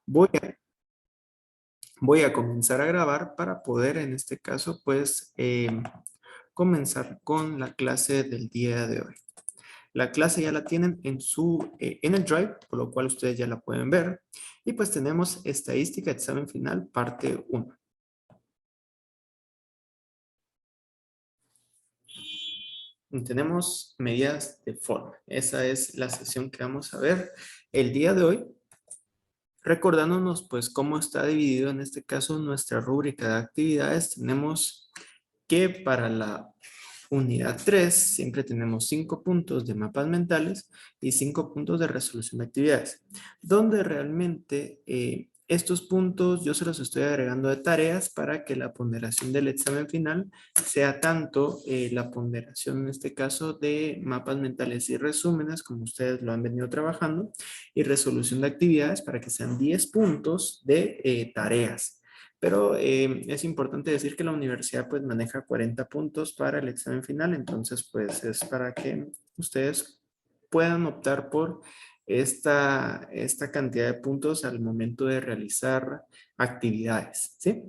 Voy a, voy a comenzar a grabar para poder, en este caso, pues, comenzar con la clase del día de hoy. La clase ya la tienen en el Drive, por lo cual ustedes ya la pueden ver. Y pues tenemos estadística, examen final, parte 1. Tenemos medidas de forma. Esa es la sesión que vamos a ver el día de hoy. Recordándonos pues cómo está dividido en este caso nuestra rúbrica de actividades. Tenemos que para la unidad 3 siempre tenemos 5 puntos de mapas mentales y 5 puntos de resolución de actividades, donde realmente estos puntos yo se los estoy agregando de tareas para que la ponderación del examen final sea tanto la ponderación en este caso de mapas mentales y resúmenes, como ustedes lo han venido trabajando, y resolución de actividades para que sean 10 puntos de tareas. Pero es importante decir que la universidad pues maneja 40 puntos para el examen final, entonces pues es para que ustedes puedan optar por esta cantidad de puntos al momento de realizar actividades, ¿sí?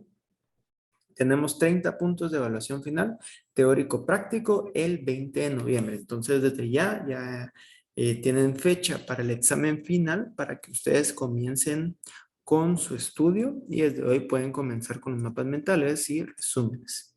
Tenemos 30 puntos de evaluación final, teórico-práctico, el 20 de noviembre. Entonces desde ya tienen fecha para el examen final para que ustedes comiencen con su estudio y desde hoy pueden comenzar con los mapas mentales y resúmenes.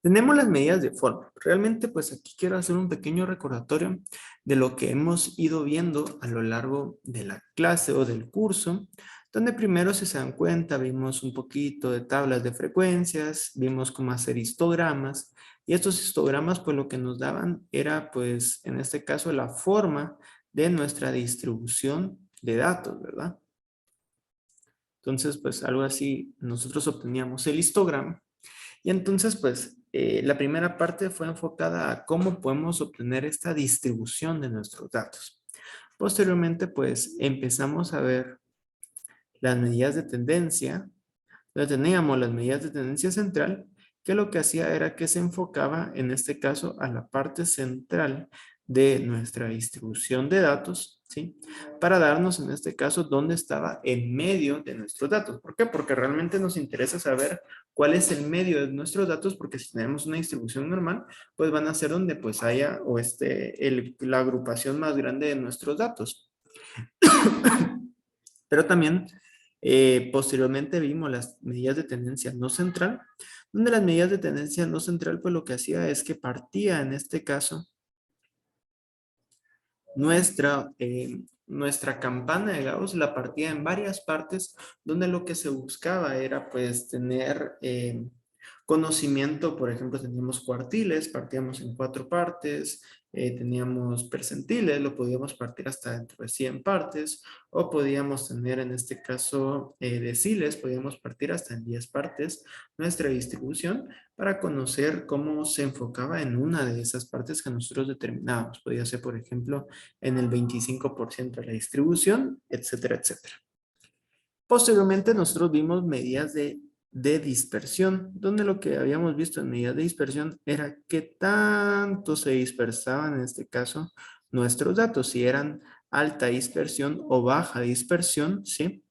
Tenemos las medidas de forma. Realmente pues aquí quiero hacer un pequeño recordatorio de lo que hemos ido viendo a lo largo de la clase o del curso, donde primero si se dan cuenta vimos un poquito de tablas de frecuencias, vimos cómo hacer histogramas y estos histogramas pues lo que nos daban era pues en este caso la forma de nuestra distribución de datos, ¿verdad? Entonces pues algo así nosotros obteníamos el histograma. Y entonces, pues, la primera parte fue enfocada a cómo podemos obtener esta distribución de nuestros datos. Posteriormente, pues, empezamos a ver las medidas de tendencia. Ya teníamos las medidas de tendencia central, que lo que hacía era que se enfocaba, en este caso, a la parte central de nuestra distribución de datos, ¿sí? Para darnos, en este caso, dónde estaba en medio de nuestros datos. ¿Por qué? Porque realmente nos interesa saber cuál es el medio de nuestros datos, porque si tenemos una distribución normal, pues van a ser donde pues haya o la agrupación más grande de nuestros datos. Pero también posteriormente vimos las medidas de tendencia no central, donde las medidas de tendencia no central pues lo que hacía es que partía en este caso nuestra campana de Gauss la partía en varias partes donde lo que se buscaba era pues tener conocimiento, por ejemplo, teníamos cuartiles, partíamos en 4 partes, teníamos percentiles, lo podíamos partir hasta dentro de 100 partes, o podíamos tener en este caso deciles, podíamos partir hasta en 10 partes nuestra distribución para conocer cómo se enfocaba en una de esas partes que nosotros determinábamos. Podía ser, por ejemplo, en el 25% de la distribución, etcétera, etcétera. Posteriormente nosotros vimos medidas de dispersión, donde lo que habíamos visto en medidas de dispersión era qué tanto se dispersaban en este caso nuestros datos, si eran alta dispersión o baja dispersión, ¿sí?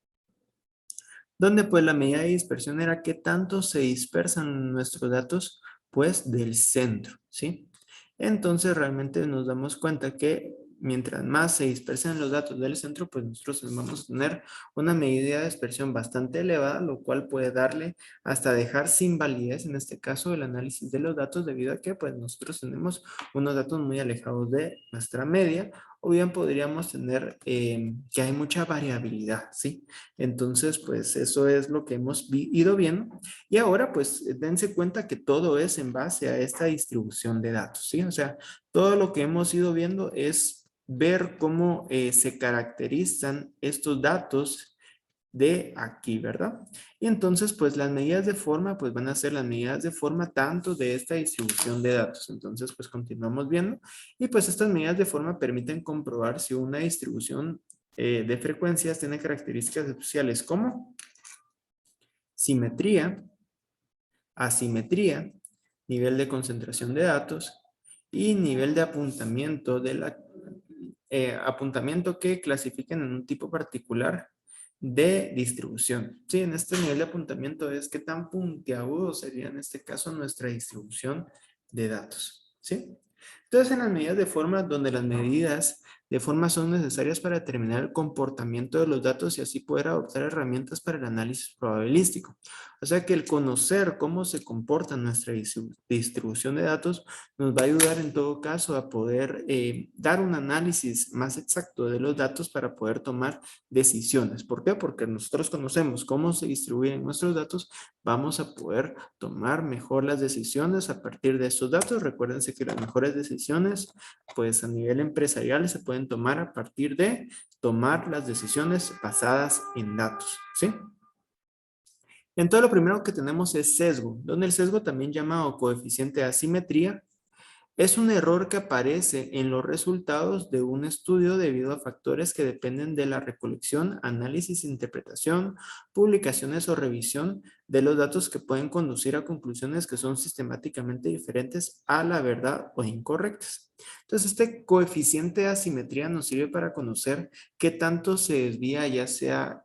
Donde pues la medida de dispersión era qué tanto se dispersan nuestros datos pues del centro, ¿sí? Entonces realmente nos damos cuenta que mientras más se dispersen los datos del centro, pues nosotros vamos a tener una medida de dispersión bastante elevada, lo cual puede darle hasta dejar sin validez, en este caso, el análisis de los datos debido a que pues nosotros tenemos unos datos muy alejados de nuestra media, o bien podríamos tener que hay mucha variabilidad, ¿sí? Entonces, pues eso es lo que hemos ido viendo. Y ahora, pues dense cuenta que todo es en base a esta distribución de datos, ¿sí? O sea, todo lo que hemos ido viendo es ver cómo se caracterizan estos datos de aquí, ¿verdad? Y entonces, pues las medidas de forma, pues van a ser las medidas de forma tanto de esta distribución de datos. Entonces, pues continuamos viendo. Y pues estas medidas de forma permiten comprobar si una distribución de frecuencias tiene características especiales como simetría, asimetría, nivel de concentración de datos y nivel de apuntamiento apuntamiento que clasifiquen en un tipo particular de distribución. Sí, en este nivel de apuntamiento es qué tan puntiagudo sería en este caso nuestra distribución de datos. ¿Sí? Entonces, en las medidas de forma, donde las medidas de forma son necesarias para determinar el comportamiento de los datos y así poder adoptar herramientas para el análisis probabilístico. O sea que el conocer cómo se comporta nuestra distribución de datos nos va a ayudar en todo caso a poder dar un análisis más exacto de los datos para poder tomar decisiones. ¿Por qué? Porque nosotros conocemos cómo se distribuyen nuestros datos, vamos a poder tomar mejor las decisiones a partir de estos datos. Recuérdense que las mejores decisiones, pues a nivel empresarial se pueden tomar a partir de tomar las decisiones basadas en datos, ¿sí? Entonces lo primero que tenemos es sesgo, donde el sesgo también llamado coeficiente de asimetría es un error que aparece en los resultados de un estudio debido a factores que dependen de la recolección, análisis, interpretación, publicaciones o revisión de los datos que pueden conducir a conclusiones que son sistemáticamente diferentes a la verdad o incorrectas. Entonces, este coeficiente de asimetría nos sirve para conocer qué tanto se desvía ya sea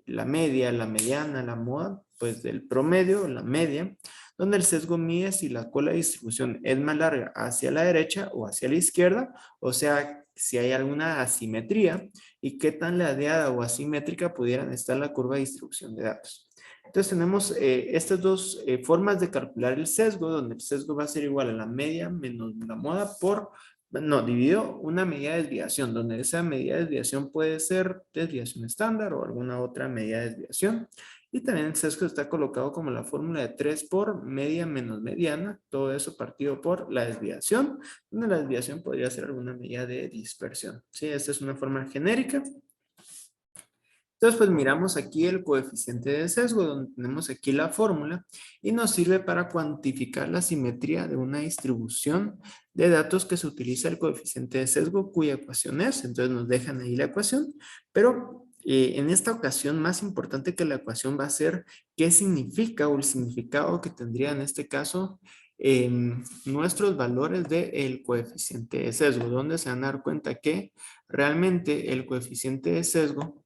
la media, la mediana, la moda, pues del promedio, la media, donde el sesgo mide si la cola de distribución es más larga hacia la derecha o hacia la izquierda, o sea, si hay alguna asimetría y qué tan ladeada o asimétrica pudieran estar la curva de distribución de datos. Entonces tenemos estas dos formas de calcular el sesgo, donde el sesgo va a ser igual a la media menos la moda por, no, dividido una medida de desviación, donde esa medida de desviación puede ser desviación estándar o alguna otra medida de desviación. Y también el sesgo está colocado como la fórmula de 3 por media menos mediana, todo eso partido por la desviación, donde la desviación podría ser alguna medida de dispersión. Sí, esta es una forma genérica. Entonces, pues miramos aquí el coeficiente de sesgo, donde tenemos aquí la fórmula y nos sirve para cuantificar la simetría de una distribución de datos que se utiliza el coeficiente de sesgo, cuya ecuación es, entonces nos dejan ahí la ecuación, pero en esta ocasión más importante que la ecuación va a ser qué significa o el significado que tendría en este caso nuestros valores del coeficiente de sesgo, donde se van a dar cuenta que realmente el coeficiente de sesgo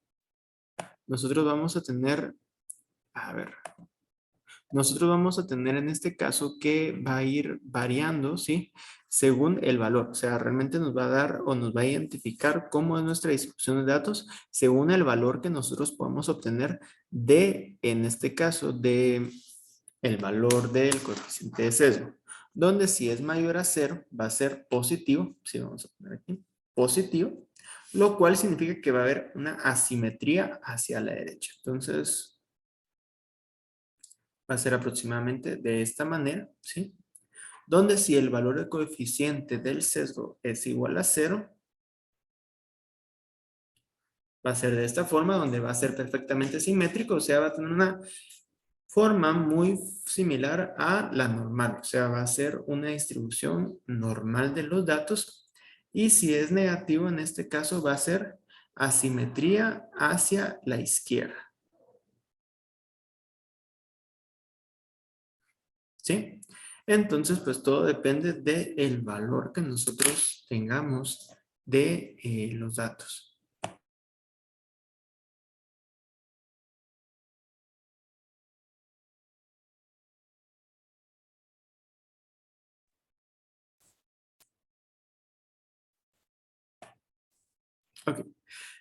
nosotros vamos a tener, a ver, nosotros vamos a tener en este caso que va a ir variando, ¿sí? Según el valor, o sea, realmente nos va a dar o nos va a identificar cómo es nuestra distribución de datos según el valor que nosotros podamos obtener de, en este caso, de el valor del coeficiente de sesgo, donde si es mayor a 0 va a ser positivo, si vamos a poner aquí, positivo, lo cual significa que va a haber una asimetría hacia la derecha. Entonces, va a ser aproximadamente de esta manera, ¿sí? Donde si el valor del coeficiente del sesgo es igual a 0, va a ser de esta forma, donde va a ser perfectamente simétrico, o sea, va a tener una forma muy similar a la normal, o sea, va a ser una distribución normal de los datos y si es negativo en este caso va a ser asimetría hacia la izquierda, ¿sí? Entonces, pues todo depende del valor que nosotros tengamos de los datos. Ok,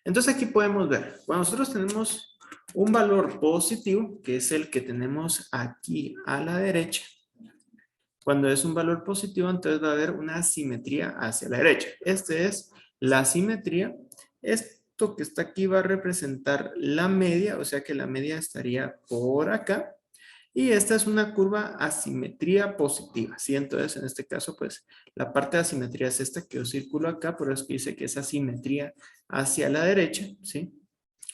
entonces aquí podemos ver, cuando nosotros tenemos un valor positivo, que es el que tenemos aquí a la derecha, cuando es un valor positivo, entonces va a haber una asimetría hacia la derecha. Este es la asimetría. Esto que está aquí va a representar la media, o sea que la media estaría por acá. Y esta es una curva asimetría positiva, ¿sí? Entonces, en este caso, pues, la parte de asimetría es esta que yo circulo acá, por eso que dice que es asimetría hacia la derecha, ¿sí?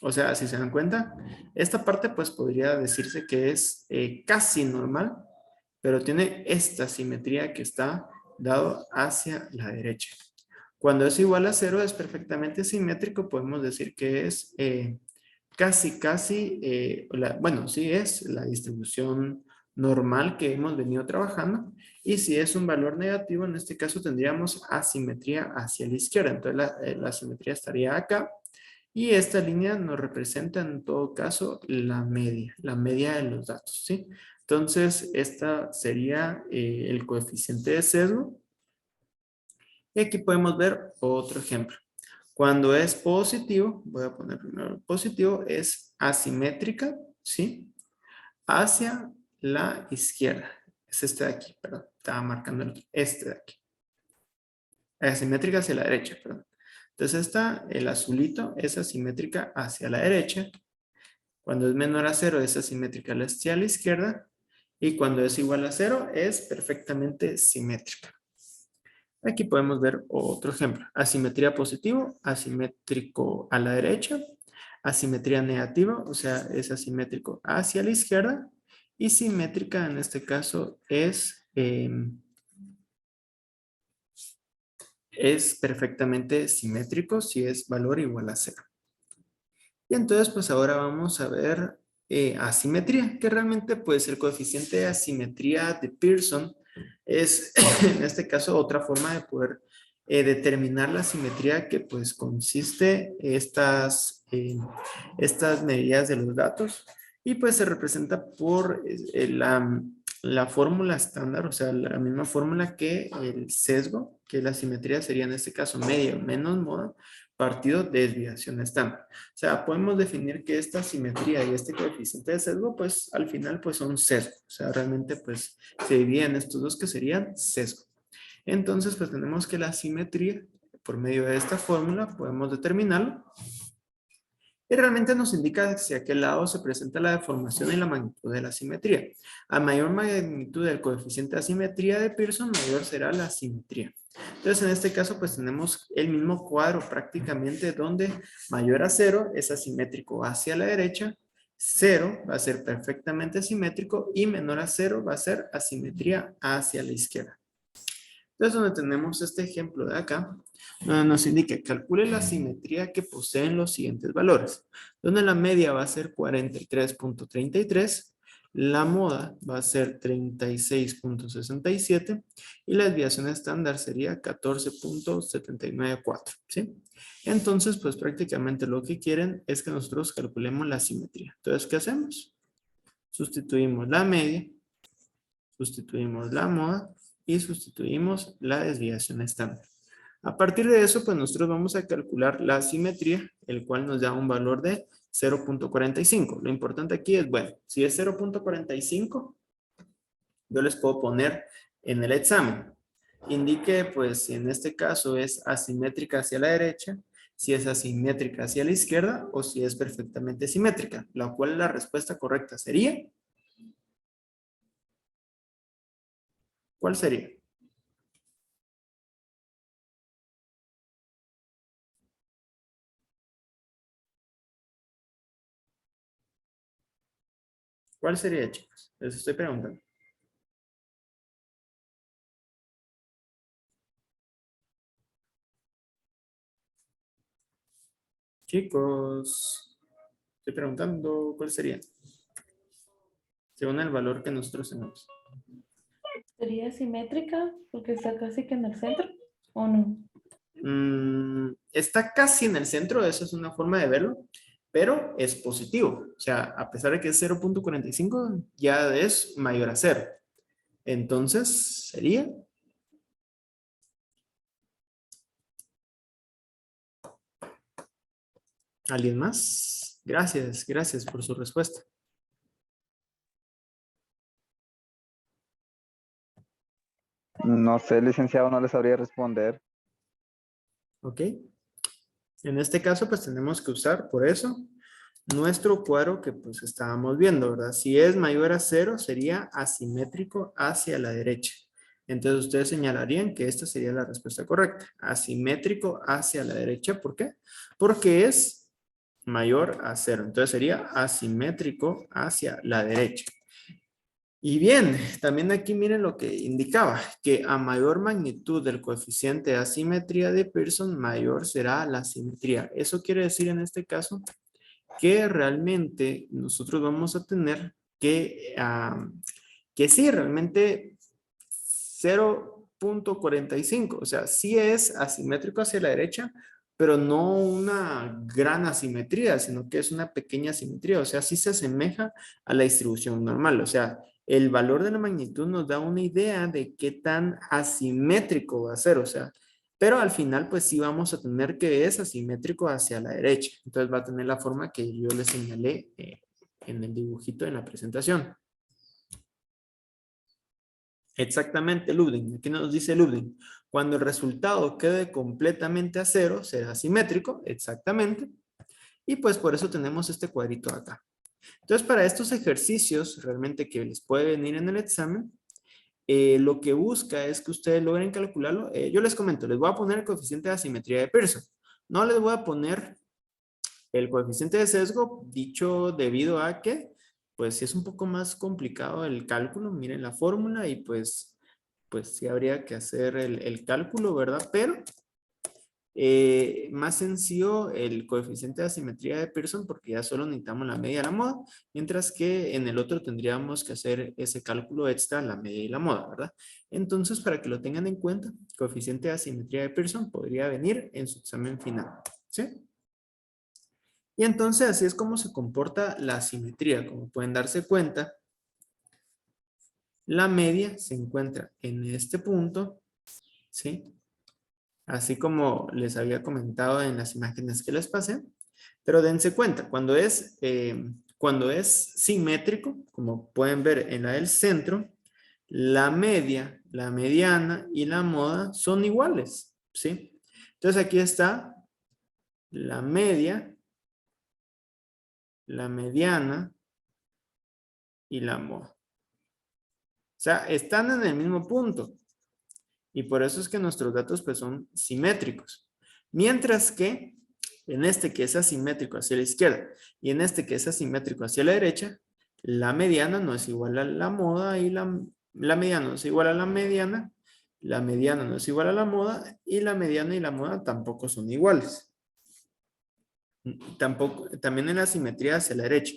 O sea, si se dan cuenta, esta parte, pues, podría decirse que es casi normal, pero tiene esta simetría que está dado hacia la derecha. Cuando es igual a 0 es perfectamente simétrico, podemos decir que es casi, bueno, sí es la distribución normal que hemos venido trabajando y si es un valor negativo, en este caso tendríamos asimetría hacia la izquierda, entonces la asimetría estaría acá Y esta línea nos representa en todo caso la media de los datos, ¿sí? Entonces, esta sería el coeficiente de sesgo. Y aquí podemos ver otro ejemplo. Cuando es positivo, voy a poner primero el positivo, es asimétrica, ¿sí? Hacia la izquierda. Es este de aquí, perdón. Estaba marcando este de aquí. Asimétrica hacia la derecha, perdón. Entonces esta, el azulito, es asimétrica hacia la derecha. Cuando es menor a 0 es asimétrica hacia la izquierda. Y cuando es igual a 0 es perfectamente simétrica. Aquí podemos ver otro ejemplo. Asimetría positivo, asimétrico a la derecha. Asimetría negativa, o sea, es asimétrico hacia la izquierda. Y simétrica en este caso es perfectamente simétrico si es valor igual a 0. Y entonces pues ahora vamos a ver asimetría, que realmente pues el coeficiente de asimetría de Pearson es en este caso otra forma de poder determinar la simetría que pues consiste estas medidas de los datos y pues se representa por la fórmula estándar, o sea, la misma fórmula que el sesgo, que la simetría sería en este caso media menos moda, partido desviación estándar. O sea, podemos definir que esta simetría y este coeficiente de sesgo, pues al final pues son sesgo. O sea, realmente pues se dividen estos dos que serían sesgo. Entonces pues tenemos que la simetría, por medio de esta fórmula, podemos determinarlo. Y realmente nos indica hacia aquel lado se presenta la deformación y la magnitud de la simetría. A mayor magnitud del coeficiente de asimetría de Pearson, mayor será la simetría. Entonces, en este caso, pues tenemos el mismo cuadro prácticamente donde mayor a 0 es asimétrico hacia la derecha, 0 va a ser perfectamente simétrico y menor a 0 va a ser asimetría hacia la izquierda. Entonces, donde tenemos este ejemplo de acá, donde nos indica, calcule la simetría que poseen los siguientes valores, donde la media va a ser 43.33, la moda va a ser 36.67 y la desviación estándar sería 14.794, ¿sí? Entonces, pues prácticamente lo que quieren es que nosotros calculemos la simetría. Entonces, ¿qué hacemos? Sustituimos la media, sustituimos la moda y sustituimos la desviación estándar. A partir de eso, pues nosotros vamos a calcular la simetría, el cual nos da un valor de 0.45. Lo importante aquí es, bueno, si es 0.45, yo les puedo poner en el examen. Indique, pues, si en este caso es asimétrica hacia la derecha, si es asimétrica hacia la izquierda o si es perfectamente simétrica, la cual la respuesta correcta sería, ¿cuál sería? ¿Cuál sería, chicos? Les estoy preguntando. Chicos, estoy preguntando cuál sería, según el valor que nosotros tenemos. ¿Sería simétrica porque está casi que en el centro o no? Está casi en el centro, esa es una forma de verlo, pero es positivo. O sea, a pesar de que es 0.45, ya es mayor a 0. Entonces, sería. ¿Alguien más? Gracias, gracias por su respuesta. No sé, licenciado, no le sabría responder. ¿Ok? En este caso, pues tenemos que usar, por eso, nuestro cuadro que pues estábamos viendo, ¿verdad? Si es mayor a 0, sería asimétrico hacia la derecha. Entonces ustedes señalarían que esta sería la respuesta correcta. Asimétrico hacia la derecha, ¿por qué? Porque es mayor a 0. Entonces sería asimétrico hacia la derecha. Y bien, también aquí miren lo que indicaba, que a mayor magnitud del coeficiente de asimetría de Pearson, mayor será la simetría. Eso quiere decir en este caso que realmente nosotros vamos a tener que sí, realmente 0.45, o sea, sí es asimétrico hacia la derecha, pero no una gran asimetría, sino que es una pequeña asimetría, o sea, sí se asemeja a la distribución normal, o sea, el valor de la magnitud nos da una idea de qué tan asimétrico va a ser, o sea, pero al final pues sí vamos a tener que es asimétrico hacia la derecha, entonces va a tener la forma que yo les señalé en el dibujito en la presentación. Exactamente, Ludwig. Aquí nos dice Ludwig. Cuando el resultado quede completamente a cero, será simétrico, exactamente. Y pues por eso tenemos este cuadrito acá. Entonces, para estos ejercicios, realmente que les puede venir en el examen, lo que busca es que ustedes logren calcularlo. Yo les comento, les voy a poner el coeficiente de asimetría de Pearson. No les voy a poner el coeficiente de sesgo, dicho debido a que, pues sí es un poco más complicado el cálculo. Miren la fórmula y pues sí habría que hacer el cálculo, ¿verdad? Pero más sencillo el coeficiente de asimetría de Pearson porque ya solo necesitamos la media y la moda, mientras que en el otro tendríamos que hacer ese cálculo extra, la media y la moda, ¿verdad? Entonces, para que lo tengan en cuenta, coeficiente de asimetría de Pearson podría venir en su examen final, ¿sí? Y entonces así es como se comporta la asimetría. Como pueden darse cuenta, la media se encuentra en este punto, ¿sí? Así como les había comentado en las imágenes que les pasé. Pero dense cuenta, cuando es simétrico, como pueden ver en la del centro, la media, la mediana y la moda son iguales, ¿sí? Entonces aquí está la media, la mediana y la moda. O sea, están en el mismo punto. Y por eso es que nuestros datos pues son simétricos. Mientras que en este que es asimétrico hacia la izquierda y en este que es asimétrico hacia la derecha, la mediana no es igual a la moda y la mediana no es igual a la mediana no es igual a la moda y la mediana y la moda tampoco son iguales. También en la simetría hacia la derecha.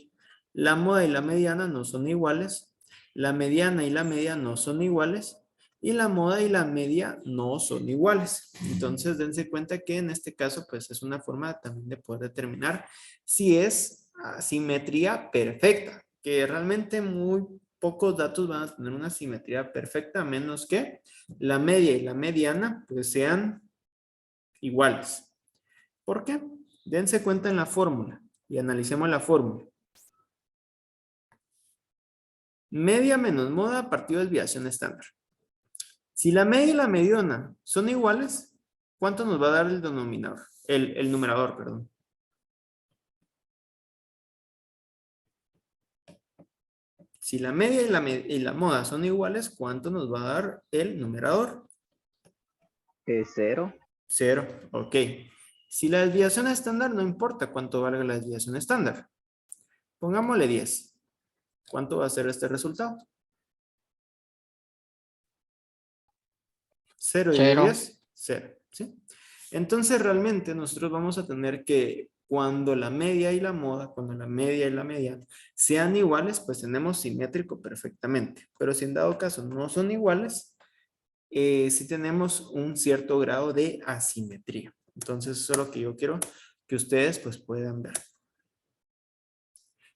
La moda y la mediana no son iguales, la mediana y la media no son iguales, y la moda y la media no son iguales. Entonces, dense cuenta que en este caso, pues es una forma también de poder determinar si es simetría perfecta, que realmente muy pocos datos van a tener una simetría perfecta, a menos que la media y la mediana pues sean iguales. ¿Por qué? Dense cuenta en la fórmula y analicemos la fórmula. Media menos moda partido de desviación estándar. Si la media y la mediana son iguales, ¿cuánto nos va a dar el denominador? El numerador, perdón. Si la media y la moda son iguales, ¿cuánto nos va a dar el numerador? 0. 0, ok. Si la desviación estándar, no importa cuánto valga la desviación estándar. Pongámosle 10. ¿Cuánto va a ser este resultado? 0 y 10, 0. ¿Sí? Entonces realmente nosotros vamos a tener que cuando la media y la moda, cuando la media y la mediana sean iguales, pues tenemos simétrico perfectamente. Pero si en dado caso no son iguales, sí tenemos un cierto grado de asimetría. Entonces eso es lo que yo quiero que ustedes pues puedan ver.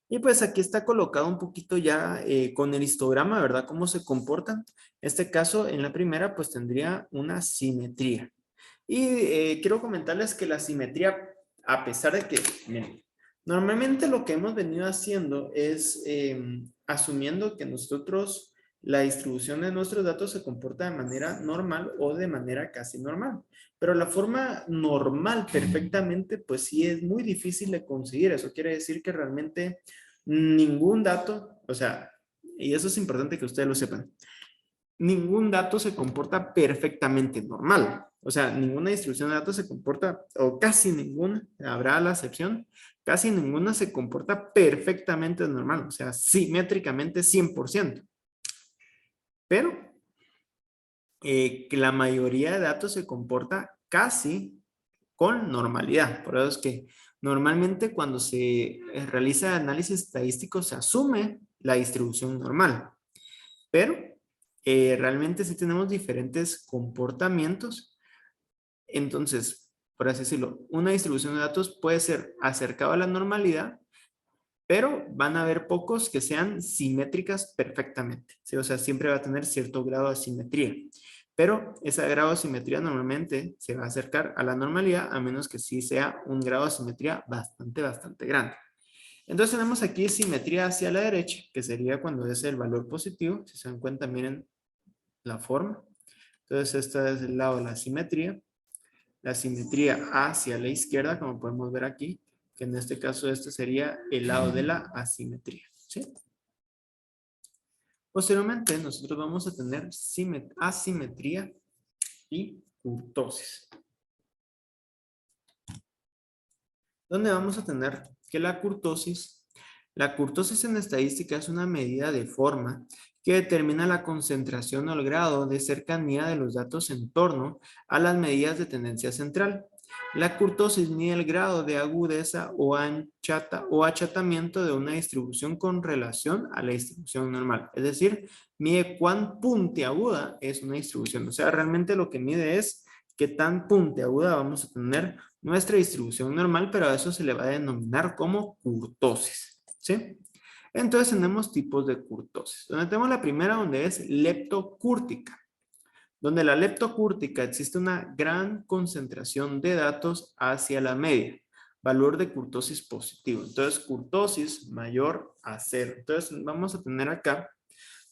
Y pues aquí está colocado un poquito ya con el histograma, ¿verdad? Cómo se comportan. En este caso, en la primera, pues tendría una simetría. Y quiero comentarles que la simetría, a pesar de que, miren, normalmente lo que hemos venido haciendo es asumiendo que nosotros, la distribución de nuestros datos se comporta de manera normal o de manera casi normal. Pero la forma normal perfectamente, pues sí es muy difícil de conseguir. Eso quiere decir que realmente ningún dato, o sea, y eso es importante que ustedes lo sepan, ningún dato se comporta perfectamente normal. O sea, ninguna distribución de datos se comporta, o casi ninguna, habrá la excepción, casi ninguna se comporta perfectamente normal, o sea, simétricamente 100%. Pero que la mayoría de datos se comporta casi con normalidad. Por eso es que normalmente cuando se realiza análisis estadístico se asume la distribución normal. Pero realmente sí tenemos diferentes comportamientos. Entonces, por así decirlo, una distribución de datos puede ser acercado a la normalidad, pero van a haber pocos que sean simétricas perfectamente, ¿sí? O sea, siempre va a tener cierto grado de simetría. Pero ese grado de simetría normalmente se va a acercar a la normalidad, a menos que sí sea un grado de simetría bastante grande. Entonces tenemos aquí simetría hacia la derecha, que sería cuando es el valor positivo. Si se dan cuenta, miren la forma. Entonces este es el lado de la simetría. La simetría hacia la izquierda, como podemos ver aquí, que en este caso este sería el lado de la asimetría, ¿sí? Posteriormente nosotros vamos a tener asimetría y kurtosis, donde vamos a tener que la kurtosis en estadística es una medida de forma que determina la concentración o el grado de cercanía de los datos en torno a las medidas de tendencia central. La kurtosis mide el grado de agudeza o achatamiento de una distribución con relación a la distribución normal. Es decir, mide cuán puntiaguda es una distribución. O sea, realmente lo que mide es qué tan puntiaguda vamos a tener nuestra distribución normal, pero a eso se le va a denominar como kurtosis, ¿sí? Entonces tenemos tipos de kurtosis. Donde tenemos la primera, donde es leptocúrtica. Donde la leptocúrtica existe una gran concentración de datos hacia la media. Valor de kurtosis positivo. Entonces, kurtosis mayor a 0. Entonces, vamos a tener acá,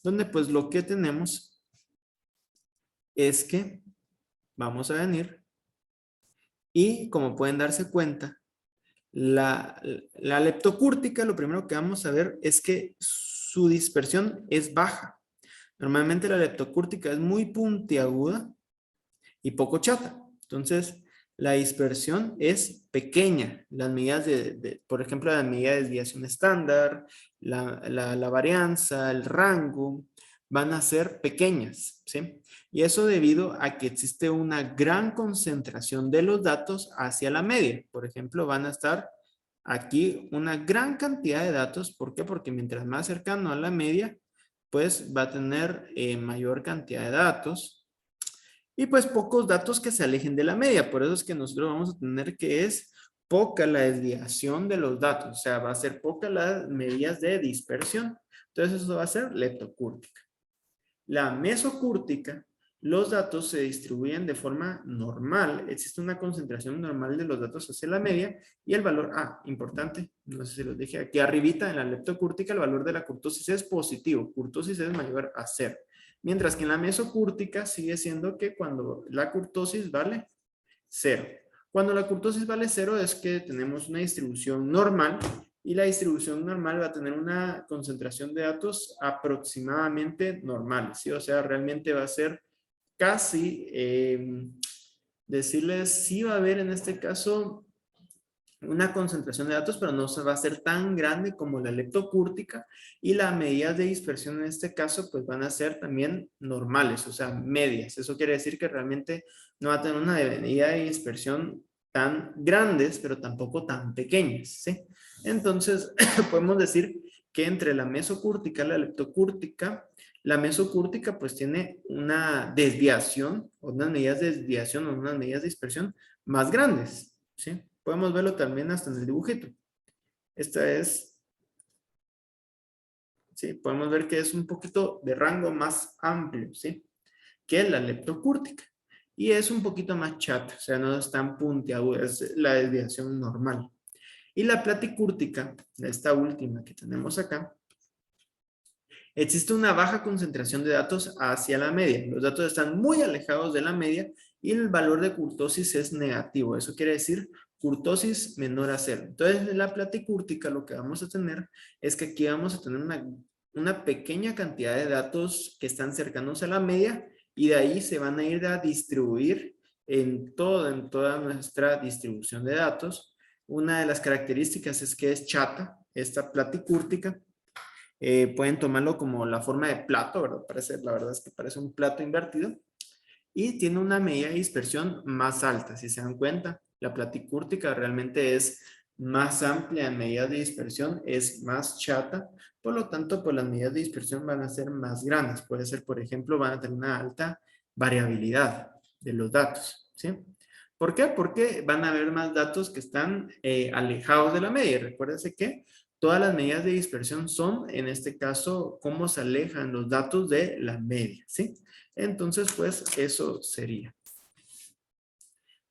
donde pues lo que tenemos es que vamos a venir y como pueden darse cuenta, la leptocúrtica, lo primero que vamos a ver es que su dispersión es baja. Normalmente la leptocúrtica es muy puntiaguda y poco chata. Entonces, la dispersión es pequeña. Las medidas por ejemplo, la medida de desviación estándar, la varianza, el rango, van a ser pequeñas, ¿sí? Y eso debido a que existe una gran concentración de los datos hacia la media. Por ejemplo, van a estar aquí una gran cantidad de datos. ¿Por qué? Porque mientras más cercano a la media, pues va a tener mayor cantidad de datos. Y pues pocos datos que se alejen de la media. Por eso es que nosotros vamos a tener que es poca la desviación de los datos. O sea, va a ser poca las medidas de dispersión. Entonces eso va a ser leptocúrtica. La mesocúrtica, los datos se distribuyen de forma normal. Existe una concentración normal de los datos hacia la media y el valor, importante, no sé si lo dije, aquí arribita en la leptocúrtica el valor de la kurtosis es positivo. Kurtosis es mayor a 0. Mientras que en la mesocúrtica sigue siendo que cuando la kurtosis vale 0. Cuando la kurtosis vale 0 es que tenemos una distribución normal y la distribución normal va a tener una concentración de datos aproximadamente normal, ¿sí? O sea, realmente va a ser casi, decirles, sí va a haber en este caso una concentración de datos, pero no se va a ser tan grande como la leptocúrtica y las medidas de dispersión en este caso pues van a ser también normales, o sea, medias. Eso quiere decir que realmente no va a tener una medida de dispersión tan grandes, pero tampoco tan pequeñas, ¿sí? Entonces, podemos decir que entre la mesocúrtica y la leptocúrtica, la mesocúrtica pues tiene una desviación, o unas medidas de desviación o unas medidas de dispersión más grandes, ¿sí? Podemos verlo también hasta en el dibujito. Esta es, sí, podemos ver que es un poquito de rango más amplio, ¿sí? Que la leptocúrtica. Y es un poquito más chata, o sea, no es tan puntiaguda, es la desviación normal. Y la platicúrtica, esta última que tenemos acá, existe una baja concentración de datos hacia la media. Los datos están muy alejados de la media y el valor de kurtosis es negativo. Eso quiere decir kurtosis menor a 0. Entonces, en la platicúrtica lo que vamos a tener es que aquí vamos a tener una pequeña cantidad de datos que están cercanos a la media y de ahí se van a ir a distribuir en toda nuestra distribución de datos. Una de las características es que es chata, esta platicúrtica. Pueden tomarlo como la forma de plato, ¿verdad? La verdad es que parece un plato invertido. Y tiene una medida de dispersión más alta, si se dan cuenta. La platicúrtica realmente es más amplia en medidas de dispersión, es más chata. Por lo tanto, pues las medidas de dispersión van a ser más grandes. Puede ser, por ejemplo, van a tener una alta variabilidad de los datos, ¿sí? ¿Por qué? Porque van a haber más datos que están alejados de la media. Recuérdense que todas las medidas de dispersión son, en este caso, cómo se alejan los datos de la media, ¿sí? Entonces, pues, eso sería.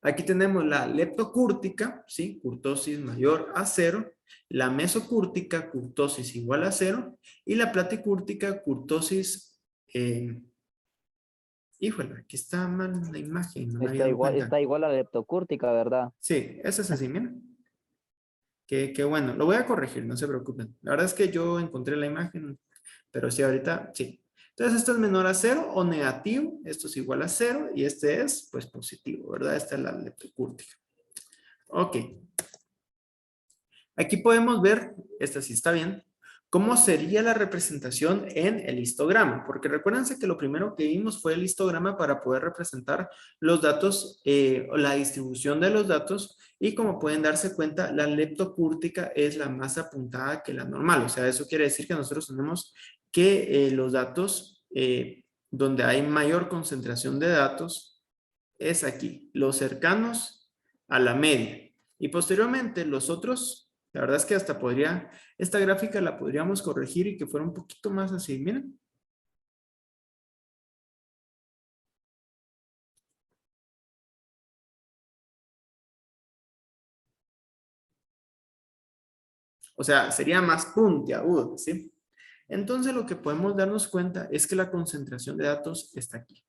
Aquí tenemos la leptocúrtica, ¿sí? Curtosis mayor a 0. La mesocúrtica, curtosis igual a 0. Y la platicúrtica, curtosis... híjole, aquí está mal la imagen, no me había dado cuenta. Está igual a la leptocúrtica, ¿verdad? Sí, esa es así, miren. Qué bueno, lo voy a corregir, no se preocupen. La verdad es que yo encontré la imagen, pero sí, ahorita sí. Entonces, esto es menor a 0 o negativo, esto es igual a 0 y este es, pues, positivo, ¿verdad? Esta es la leptocúrtica. Ok. Aquí podemos ver, esta sí está bien, cómo sería la representación en el histograma, porque recuérdense que lo primero que vimos fue el histograma para poder representar los datos, o la distribución de los datos, y como pueden darse cuenta, la leptocúrtica es la más apuntada que la normal, o sea, eso quiere decir que nosotros tenemos que los datos donde hay mayor concentración de datos es aquí, los cercanos a la media, y posteriormente los otros. La verdad es que hasta podría, esta gráfica la podríamos corregir y que fuera un poquito más así, miren. O sea, sería más puntiagudo, ¿sí? Entonces lo que podemos darnos cuenta es que la concentración de datos está aquí.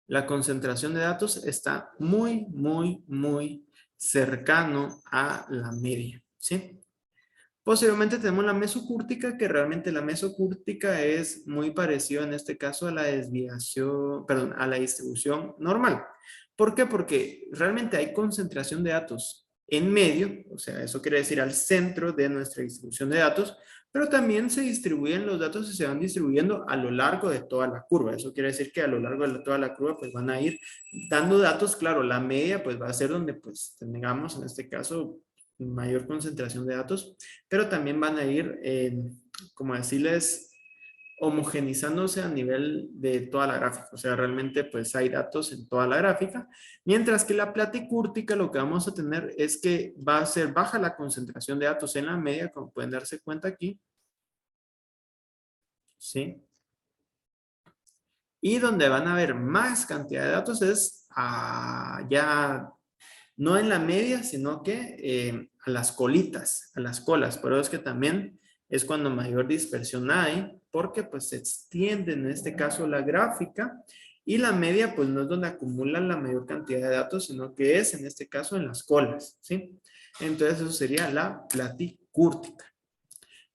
La concentración de datos está muy cercano a la media, ¿sí? Posteriormente tenemos la mesocúrtica, que realmente la mesocúrtica es muy parecido en este caso a la desviación, perdón, a la distribución normal. ¿Por qué? Porque realmente hay concentración de datos en medio, o sea, eso quiere decir al centro de nuestra distribución de datos, pero también se distribuyen los datos y se van distribuyendo a lo largo de toda la curva. Eso quiere decir que a lo largo de toda la curva pues van a ir dando datos, claro, la media pues va a ser donde pues tengamos en este caso mayor concentración de datos, pero también van a ir, como decirles, homogenizándose a nivel de toda la gráfica. O sea, realmente pues hay datos en toda la gráfica, mientras que la platicúrtica lo que vamos a tener es que va a ser baja la concentración de datos en la media, como pueden darse cuenta aquí. ¿Sí? Y donde van a haber más cantidad de datos es ya no en la media, sino que a las colitas, a las colas. Pero es que también es cuando mayor dispersión hay, porque pues se extiende en este caso la gráfica y la media pues no es donde acumulan la mayor cantidad de datos, sino que es en este caso en las colas, ¿sí? Entonces eso sería la platicúrtica.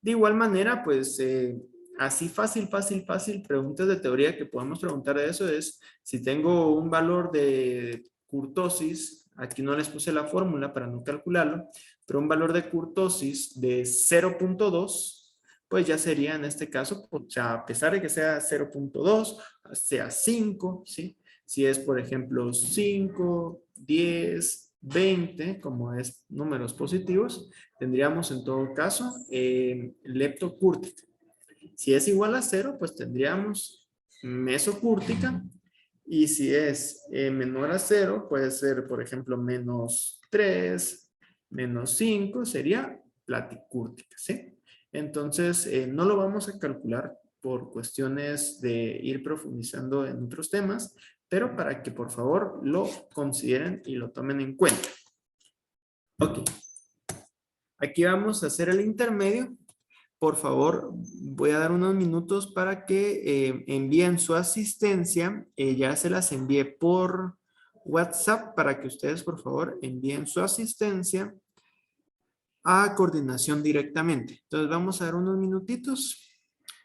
De igual manera, pues así fácil, preguntas de teoría que podemos preguntar de eso es, si tengo un valor de kurtosis, aquí no les puse la fórmula para no calcularlo, pero un valor de kurtosis de 0.2, pues ya sería en este caso, o sea, a pesar de que sea 0.2, sea 5, ¿sí? Si es, por ejemplo, 5, 10, 20, como es números positivos, tendríamos en todo caso leptocúrtica. Si es igual a 0, pues tendríamos mesocúrtica. Y si es menor a 0, puede ser, por ejemplo, menos 3, menos 5, sería platicúrtica, ¿sí? Entonces, no lo vamos a calcular por cuestiones de ir profundizando en otros temas, pero para que por favor lo consideren y lo tomen en cuenta. Ok. Aquí vamos a hacer el intermedio. Por favor, voy a dar unos minutos para que envíen su asistencia. Ya se las envié por WhatsApp para que ustedes, por favor, envíen su asistencia a coordinación directamente. Entonces, vamos a dar unos minutitos.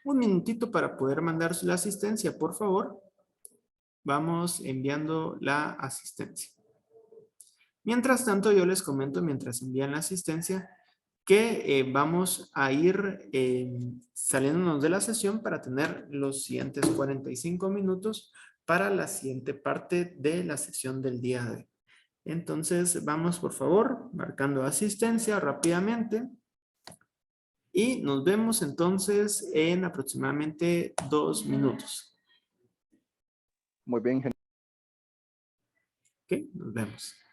Un minutito para poder mandar la asistencia, por favor. Vamos enviando la asistencia. Mientras tanto, yo les comento, mientras envían la asistencia, que vamos a ir saliéndonos de la sesión para tener los siguientes 45 minutos para la siguiente parte de la sesión del día de hoy. Entonces, vamos por favor, marcando asistencia rápidamente. Y nos vemos entonces en aproximadamente 2 minutos. Muy bien, Ok, nos vemos.